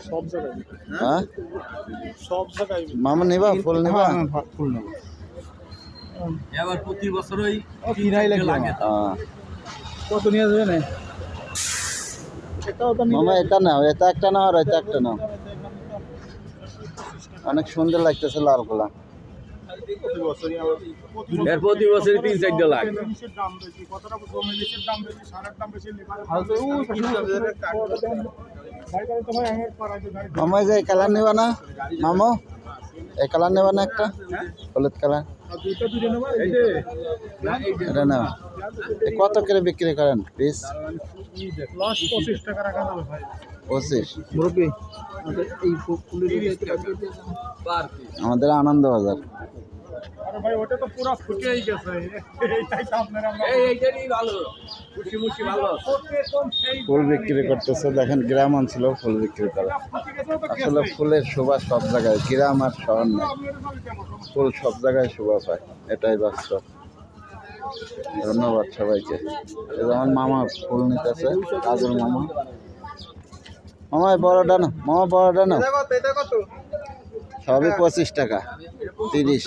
সব জায়গায় হ্যাঁ সব জায়গায় মামা নেবা ফুল নেবা ফুল নেব এবার প্রতি বছরই কিনাই লাগে কত নিয়ে যাবে না এটাও তো মামা এটা নাও এটা একটা নাও আর এটা একটা নাও অনেক সুন্দর লাগতেছে লাল গোলা প্রতি বছরই এর প্রতি বছরই 3-4 লাখ জিনিসের দাম বেশি কতটা জমি জিনিসের দাম বেশি সারের দাম বেশি মামা যে এই কালার নেবা না মামা এই কালার নেবা না একটা হলুদ কালার এটা নাও কত করে বিক্রি করেন পিস 25 টাকা রাখা যাবে ভাই 25 মুরব্বি এই আমাদের আনন্দ বাজার আরে ভাই ওটা তো পুরো ফুটেই গেছে এইটাই তো আপনারা এইটারই ভালো খুশি মুশি ভালো ফুল বিক্রি করতেছে দেখেন গ্রাম অঞ্চল ফুল বিক্রি করে আসলে ফুলের শোভা সব জায়গায় গ্রাম আর শহর না ফুল সব জায়গায় শোভা পায় এটাই বাস্তব ধন্যবাদ সবাইকে এই যে আমার মামা ফুল নিতেছে কাজল মামা মামা এই বড়টা না মামা বড়টা না সবই 25 টাকা 30